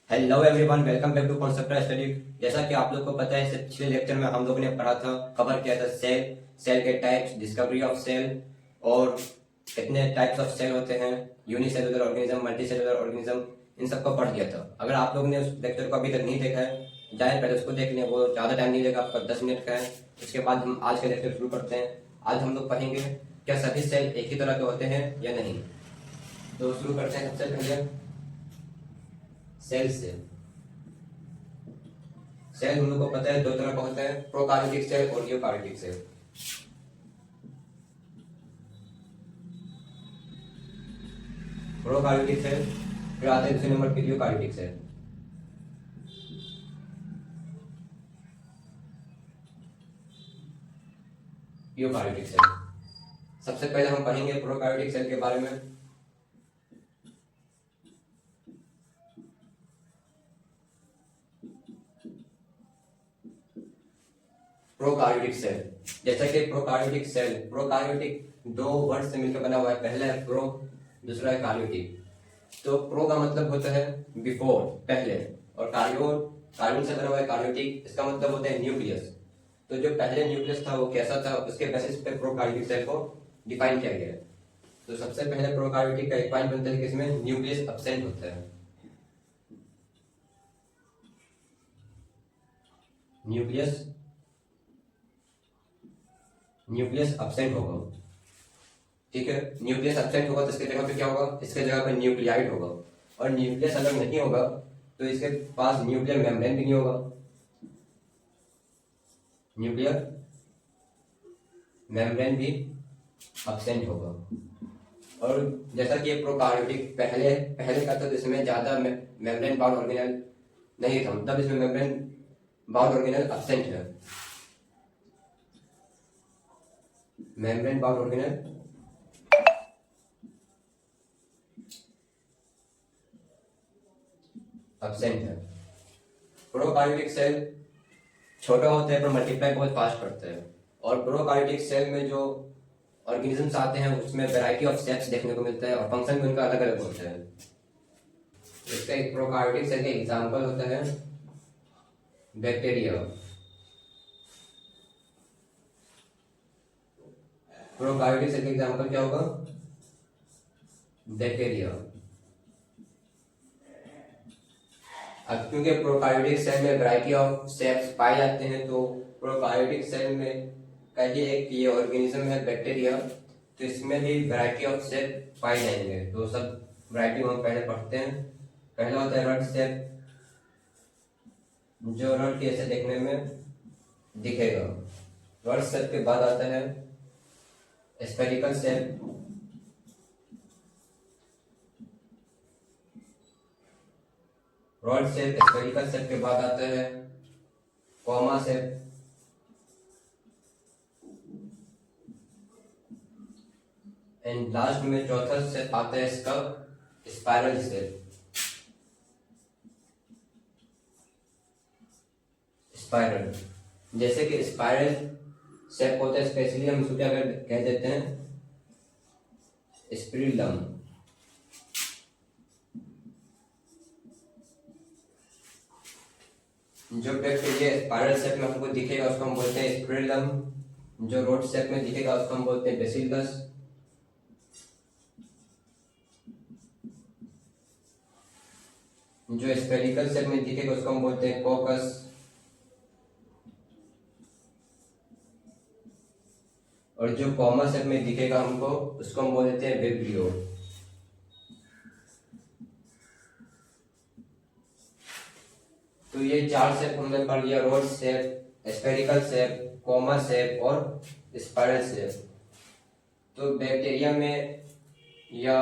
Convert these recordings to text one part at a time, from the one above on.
Hello everyone, welcome back to concept study. जैसा कि आप लोग को पता है, इससे पिछले लेक्चर में हम लोगों ने पढ़ा था, कवर किया था सेल, सेल के टाइप्स, डिस्कवरी ऑफ सेल और कितने टाइप्स ऑफ सेल होते हैं, unicellular organism, multicellular organism, इन सबको पढ़ दिया था। अगर आप लोगों ने उस लेक्चर को अभी तक नहीं देखा है, जाए पहले उसको देख लें, वो ज़्यादा टाइम नहीं लेगा, आपका 10 मिनट का है। उसके बाद हम आज का लेक्चर शुरू करते हैं। आज हम लोग पढ़ेंगे क्या सभी सेल एक ही तरह के होते हैं या नहीं। तो शुरू करते हैं सबसे पहले सेल से। सेल हम लोग को पता है दो तरह का होता है, प्रोकार्योटिक सेल और यूकार्योटिक सेल। प्रोकार्योटिक सेल, फिर आते हैं दूसरे नंबर पे यूकार्योटिक सेल। यूकार्योटिक सेल सबसे पहले हम पढ़ेंगे प्रोकार्योटिक सेल के बारे में। प्रोकार्योटिक सेल, जैसा कि प्रोकार्योटिक सेल, प्रोकार्योटिक दो वर्ड से मिलकर बना हुआ है। पहला है प्रो, दूसरा है कार्योटिक। तो प्रो का मतलब होता है बिफोर, पहले, और कार्बन से बना हुआ है कार्योटिक, इसका मतलब होता है न्यूक्लियस। तो जो पहले न्यूक्लियस था वो कैसा था, उसके बेसिस पे प्रोकार्योटिक सेल को डिफाइन किया गया है। तो सबसे पहले प्रोकार्योटिक का एक पॉइंट बनता है कि इसमें न्यूक्लियस एब्सेंट होता है। न्यूक्लियस न्यूक्लियस एब्सेंट होगा, ठीक है। न्यूक्लियस एब्सेंट होगा तो इसके जगह पे क्या होगा, इसके जगह पे न्यूक्लियाइड होगा। और न्यूक्लियस अगर नहीं होगा तो इसके पास न्यूक्लियर मेम्ब्रेन भी नहीं होगा, न्यूक्लियर मेम्ब्रेन भी एब्सेंट होगा। और जैसा कि ये प्रोकार्योटिक पहले पहले का था, तो इसमें ज्यादा मेम्ब्रेन बाउंड ऑर्गेनेल नहीं था, मतलब इसमें मेम्ब्रेन बाउंड ऑर्गेनेल एब्सेंट है। मेम्ब्रेन बाउंड ऑर्गेनेल एब्सेंट है। प्रोकार्योटिक सेल छोटा होता है पर मल्टीप्लाई बहुत फास्ट करता है। और प्रोकार्योटिक सेल में जो ऑर्गेनिजम्स आते हैं उसमें वैरायटी ऑफ सेल्स देखने को मिलता है और फंक्शन भी उनका अलग अलग होता है। इसका एक प्रोकार्योटिक सेल का एग्जांपल होता है बैक्टीरिया। प्रोकार्योटिक सेल का एग्जांपल क्या होगा, बैक्टीरिया। अब क्योंकि प्रोकार्योटिक सेल में वैरायटी ऑफ सेल्स पाए जाते हैं, तो प्रोकार्योटिक सेल में का ही एक ये ऑर्गेनिज्म है बैक्टीरिया, तो इसमें भी वैरायटी ऑफ सेल पाए जाएंगे। तो सब वैरायटी हम पहले पढ़ते हैं। पहला होता है रड सेल, जो रड के ऐसे देखने में दिखेगा। रड सेल के बाद आता है spherical cell, rod cell, spherical cell के बाद आता है कॉमा सेल, एंड लास्ट में चौथा सेल आता है इसका स्पाइरल सेल। स्पाइरल, जैसे कि स्पाइरल शेप होता है, स्पेशली हम इसको क्या कह देते हैं, स्पिरिलम। जो बैक्टीरिया स्पाइरल शेप में हमको दिखेगा उसको हम बोलते हैं स्पिरिलम, जो रोड शेप में दिखेगा उसको हम बोलते हैं बेसिलस, जो स्फेरिकल शेप में दिखेगा उसको हम बोलते हैं कोकस, और जो कॉमा शेप में दिखेगा हमको उसको हम बोल देते हैं विब्रियो। तो ये चार शेप हमने पढ़ लिया, rod shape, spherical shape, comma shape और स्पाइरल शेप। तो बैक्टीरिया में या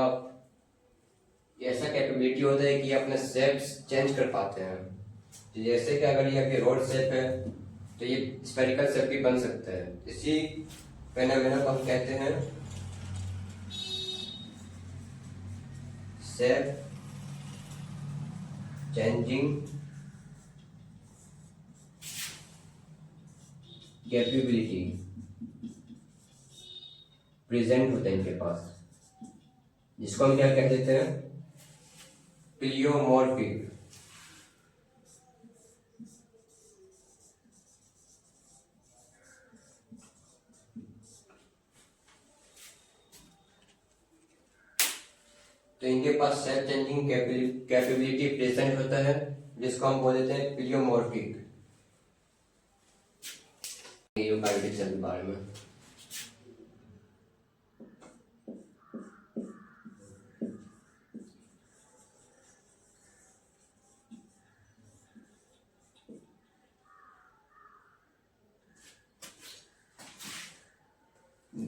ऐसा कैपेबिलिटी होता है कि अपने शेप्स चेंज कर पाते हैं। तो जैसे कि अगर ये रोड शेप है तो ये स्फेरिकल शेप भी बन सकता है। इसी फेनोमेना को हम कहते हैं शेप चेंजिंग कैपेबिलिटी प्रेजेंट होता है इनके पास, जिसको हम क्या कह देते हैं, प्लियोमॉर्फिक। तो इनके पास सेल चेंजिंग कैपेबिलिटी प्रेजेंट होता है, जिसको हम बोल देते हैं प्लियोमॉर्फिक यूकारियोटिक सेल के बारे में।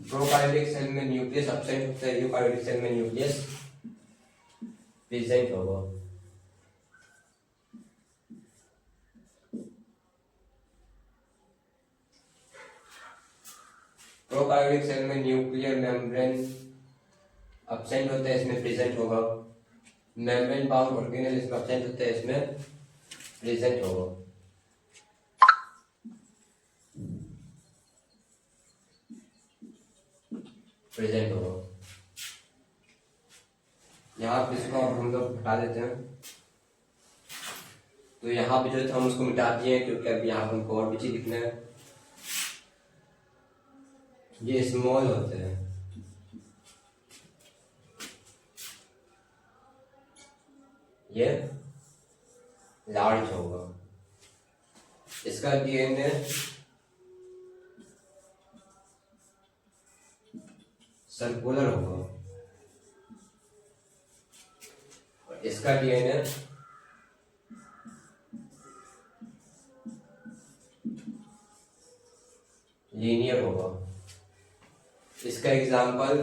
प्रोकार्योटिक सेल में न्यूक्लियस एब्सेंट होता है, यूकार्योटिक सेल में न्यूक्लियस प्रेजेंट होगा। प्रोकार्योटिक सेल में न्यूक्लियर मेम्ब्रेन एब्सेंट होता है, इसमें प्रेजेंट होगा। मेम्ब्रेन बाउंड ऑर्गेनेल इसमें एब्सेंट होता है, इसमें प्रेजेंट होगा। प्रेजेंट होगा। यहाँ पे इसको हम लोग हटा देते हैं। तो यहाँ पे जो था हम उसको मिटा दिए, क्योंकि अभी यहाँ पर हमको और भी चीज लिखना है। ये स्मॉल होते हैं, ये लार्ज होगा। इसका डीएनए सर्कुलर होगा और इसका डीएनए लीनियर होगा। इसका एग्जाम्पल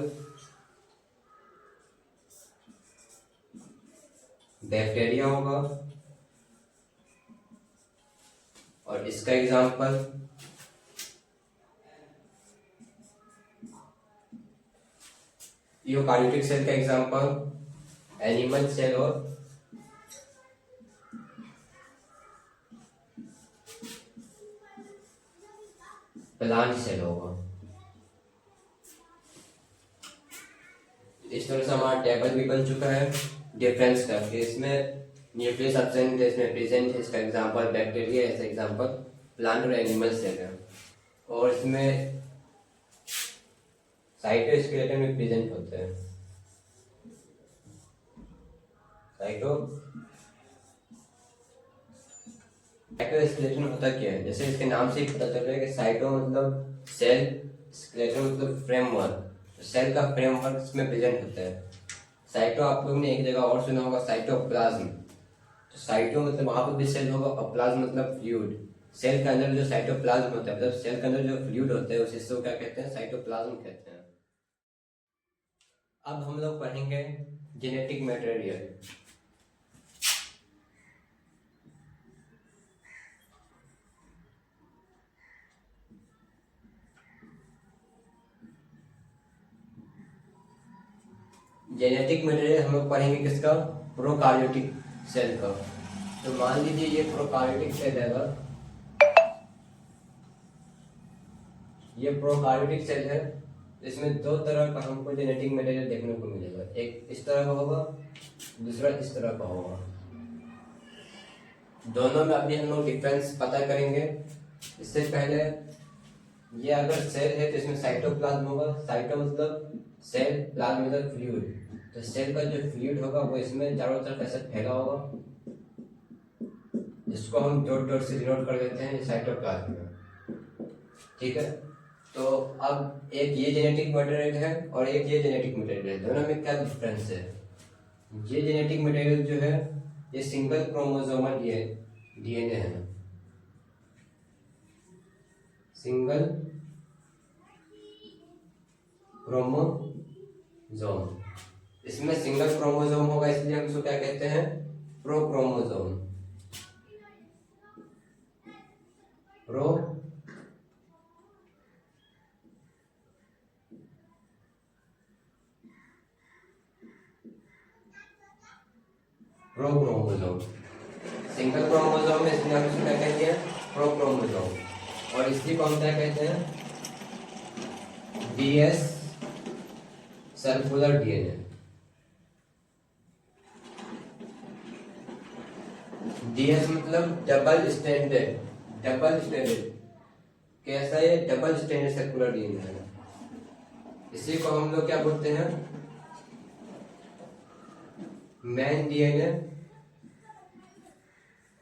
बैक्टीरिया होगा और इसका एग्जाम्पल यूकार्योटिक सेल का एग्जाम्पल एनिमल सेल और प्लांट सेल होगा। इस तरह से हमारा टेबल भी बन चुका है डिफरेंस का। इसमें न्यूक्लियस एब्सेंट है, इसमें प्रेजेंट है, इसका एग्जांपल बैक्टीरिया है, इसका एग्जांपल प्लांट और एनिमल सेल है। और इसमें साइटोस्केलेटन में प्रेजेंट होते हैं। साइटोस्केलेटन होता क्या है? जैसे इसके नाम से ही पता चल रहा है कि साइटो मतलब सेल, स्केलेटन मतलब फ्रेमवर्क। सेल का फ्रेमवर्क इसमें प्रेजेंट होता है। साइटो आप लोग ने एक जगह और सुना होगा, साइटोप्लाज्म। तो साइटो मतलब वहां पर भी सेल होगा और प्लाज्म मतलब फ्लूइड। सेल के अंदर जो साइटोप्लाज्म होता है, मतलब सेल के अंदर जो फ्लूइड होता है, उस हिस्से को क्या कहते हैं? साइटोप्लाज्म कहते हैं। अब हम लोग पढ़ेंगे जेनेटिक मटेरियल। जेनेटिक मटेरियल हम लोग पढ़ेंगे किसका? प्रोकार्योटिक सेल का। तो मान लीजिए ये प्रोकार्योटिक सेल है, ये प्रोकार्योटिक सेल है। इसमें दो तरह का हमको जेनेटिक मटेरियल देखने को मिलेगा। एक इस तरह का होगा, दूसरा इस तरह का होगा। दोनों में अभी हम लोग डिफरेंस पता करेंगे। इससे पहले ये अगर सेल है तो इसमें साइटोप्लाज्म होगा। साइटो मतलब सेल, प्लाज्म मतलब फ्लूइड। तो सेल का जो फ्लूइड होगा वो इसमें चारों तरफ ऐसे फैला होगा, जिसको हम डॉट डॉट से डिनोट कर देते हैं साइटोप्लाज्म में। ठीक है, तो अब एक ये जेनेटिक मटेरियल है और एक ये जेनेटिक मटेरियल है। दोनों में क्या डिफरेंस है? ये जेनेटिक मटेरियल जो है ये सिंगल क्रोमोसोमल डीएनए है। Single chromosome. इसमें सिंगल क्रोमोसोम होगा, इसलिए हम इसको क्या कहते हैं? प्रोक्रोमोसोम। प्रोक्रोमोसोम सिंगल क्रोमोसोम में, इसलिए हम इसको क्या कहते हैं? प्रोक्रोमोसोम। और इसी को हम क्या कहते हैं? DS circular DNA. डीएस मतलब डबल स्टैंडर्ड। डबल स्टैंडर्ड कैसा? ये डबल स्टैंडर्ड सर्कुलर डीएनए है। इसी को हम लोग क्या बोलते हैं? Main DNA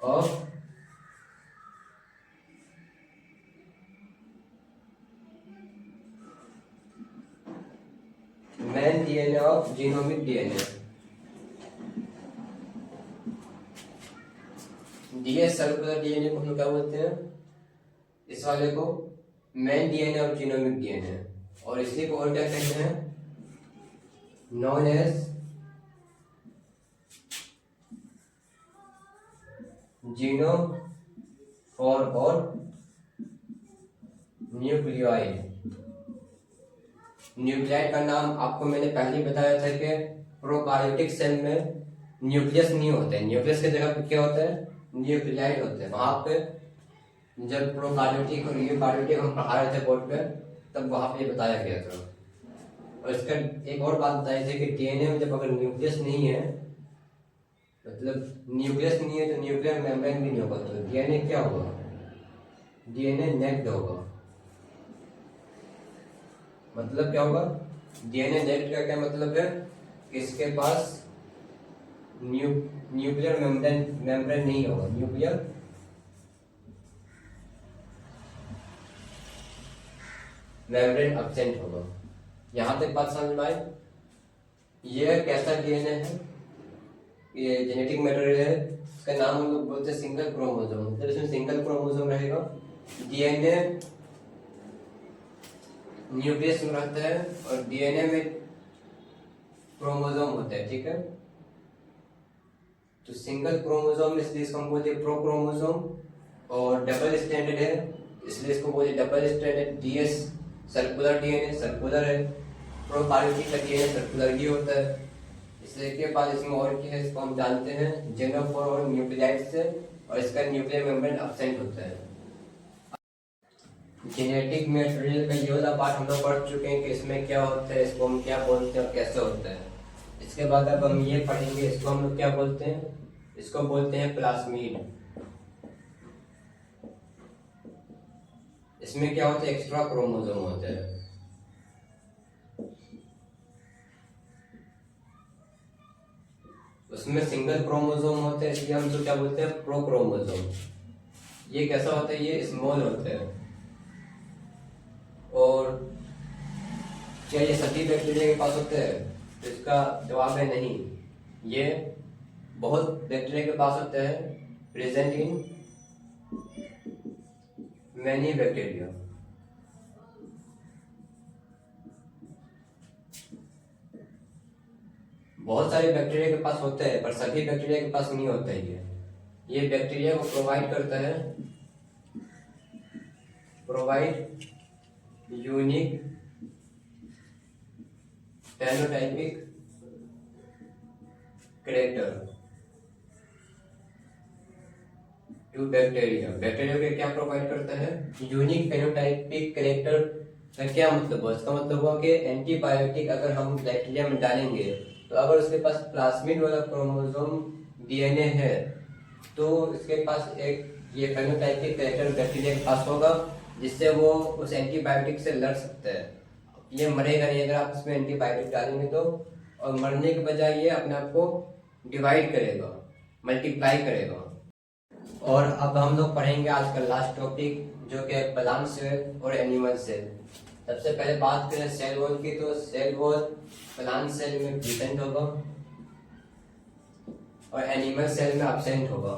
of main DNA of genomic DNA. DS circular DNA को हम क्या बोलते हैं? इस वाले को main DNA of genomic DNA, और इसी को और क्या कहते हैं? नॉन एज जीनोफोर और न्यूक्लियोइड। न्यूक्लियोइड का नाम आपको मैंने पहले ही बताया था कि प्रोकार्योटिक सेल में न्यूक्लियस नहीं होते हैं, न्यूक्लियस की जगह पे क्या होता है? न्यूक्लियोइड होते हैं। वहां पे जब प्रोकार्योटिक और यूकार्योटिक हम पढ़ा रहे थे बोर्ड पे, तब वहां पे बताया गया था। और इसका एक और बात बताई थी कि डीएनए में जब अगर न्यूक्लियस नहीं है, मतलब न्यूक्लियस नहीं है तो न्यूक्लियर मेम्ब्रेन भी नहीं होगा, तो डीएनए क्या होगा? डीएनए नेक्ड होगा। मतलब क्या होगा? डीएनए नेक्ड का क्या मतलब है? इसके पास न्यूक्लियर मेम्ब्रेन नहीं होगा, न्यूक्लियर मेम्ब्रेन एब्सेंट होगा। यहां तक बात समझ में आई? ये कैसा डीएनए है? ये जेनेटिक मटेरियल है, इसका नाम हम लोग बोलते हैं सिंगल क्रोमोसोम। मतलब इसमें सिंगल क्रोमोसोम रहेगा। डीएनए न्यूक्लियस में रहता है और डीएनए में क्रोमोसोम होता है, ठीक है? तो सिंगल क्रोमोसोम इसलिए इसको हम बोलते हैं प्रो क्रोमोसोम, और डबल स्ट्रैंडेड है इसलिए इसको बोलते हैं double stranded. DS circular DNA circular है, प्रोकार्योटिक का डीएनए सर्कुलर ही होता है। इसके बाद इसमें और क्या है, इसको हम जानते हैं जेनोफोर और न्यूक्लियोइड से, और इसका न्यूक्लियर मेम्ब्रेन एब्सेंट होता है। जेनेटिक मटेरियल का ये वाला पार्ट हम लोग पढ़ चुके हैं कि इसमें क्या होता है, इसको हम क्या बोलते हैं और कैसे होता है। इसके बाद अब हम ये पढ़ेंगे, इसको हम लोग क्या बोलते हैं? इसको बोलते हैं प्लाज्मिड। इसमें क्या होता है? एक्स्ट्रा क्रोमोसोम होता है। उसमें सिंगल क्रोमोसोम होता है, इसलिए हम तो क्या बोलते हैं? Pro chromosome. ये कैसा होता है? ये स्मॉल होता है। और क्या ये सभी बैक्टीरिया के पास होते हैं? तो इसका जवाब है नहीं। ये बहुत बैक्टीरिया के पास होता है, प्रेजेंट इन मैनी बैक्टीरिया। बहुत सारे बैक्टीरिया के पास होते हैं, पर सभी बैक्टीरिया के पास नहीं होता है। ये बैक्टीरिया को प्रोवाइड करता है, provide unique phenotypic character to bacteria. Bacteria को क्या प्रोवाइड करता है? यूनिक फेनोटाइपिक कैरेक्टर का क्या मतलब है? इसका मतलब हुआ कि एंटीबायोटिक अगर हम बैक्टीरिया में डालेंगे, तो अगर उसके पास प्लाज्मिड वाला क्रोमोसोम डीएनए है, तो इसके पास एक ये फेनोटाइपिक कैरेक्टर बैक्टीरिया के पास होगा, जिससे वो उस एंटीबायोटिक से लड़ सकता है। ये मरेगा नहीं अगर आप इसमें एंटीबायोटिक डालेंगे तो, और मरने के बजाय ये अपने आप को डिवाइड करेगा, मल्टीप्लाई करेगा। और अब हम लोग पढ़ेंगे आज का लास्ट टॉपिक, जो कि प्लांट सेल और एनिमल सेल। सबसे पहले बात करें सेल वॉल की, तो सेल वॉल प्लांट सेल में प्रेजेंट होगा और एनिमल सेल में एब्सेंट होगा।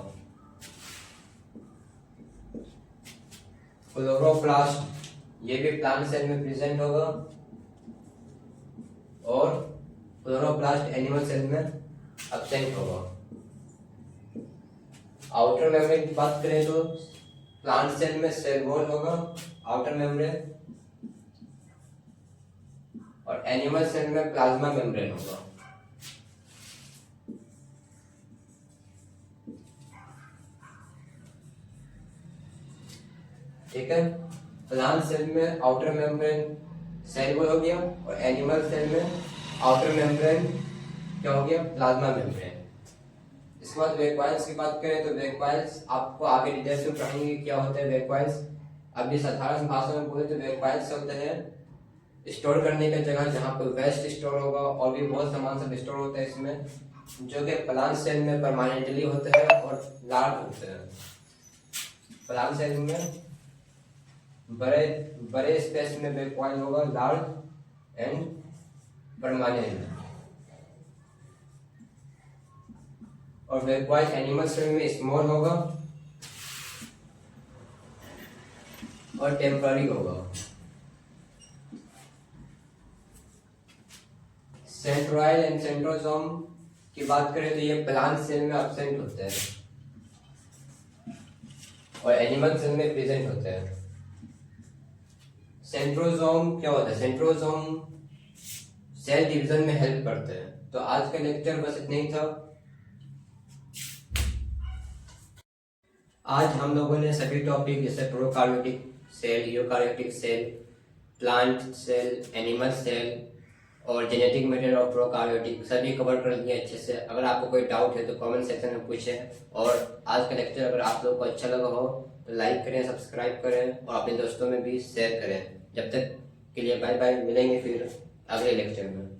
क्लोरोप्लास्ट ये भी प्लांट सेल में प्रेजेंट होगा, और क्लोरोप्लास्ट एनिमल सेल में एब्सेंट होगा। आउटर मेम्ब्रेन की बात करें तो प्लांट सेल में सेल वॉल होगा, आउटर मेम्ब्रेन, और एनिमल सेल में प्लाज्मा मेम्ब्रेन होगा। ठीक है, प्लांट सेल में आउटर मेम्ब्रेन सेल वॉल हो गया, और एनिमल सेल में आउटर मेम्ब्रेन क्या हो गया? Plasma membrane. इसके बाद वैक्यूल्स की बात करें तो वैक्यूल्स आपको आगे डिटेल से पढ़ेंगे क्या होता है वैक्यूल्स। अभी साधारण भाषा में बोले तो वैक्यूल्स शब्द है स्टोर करने का जगह, जहाँ पर वेस्ट स्टोर होगा और भी बहुत सामान सब स्टोर होता है इसमें। जो कि प्लांट सेल में परमानेंटली होते हैं और लार्ज होते हैं। प्लांट सेल में बड़े बड़े स्पेस में वैक्यूम होगा, लार्ज एंड परमानेंट। और वैक्यूम एनिमल सेल में स्मॉल होगा और टेम्पररी होगा। सेंट्रोइड एंड सेंट्रोसोम की बात करें तो ये प्लांट सेल में एब्सेंट होते हैं और एनिमल सेल में प्रेजेंट होते हैं। सेंट्रोसोम क्या होता है? सेंट्रोसोम सेल डिवीजन में हेल्प करते हैं। तो आज का लेक्चर बस इतना ही था। आज हम लोगों ने सभी टॉपिक जैसे prokaryotic cell, eukaryotic cell, plant cell, animal cell और जेनेटिक मटेरियल ऑफ प्रोकार्योटिक सभी कवर कर लिए अच्छे से। अगर आपको कोई डाउट है तो कमेंट सेक्शन में पूछें। और आज का लेक्चर अगर आप लोग को अच्छा लगा हो तो लाइक करें, सब्सक्राइब करें और अपने दोस्तों में भी शेयर करें। जब तक के लिए बाय बाय, मिलेंगे फिर अगले लेक्चर में।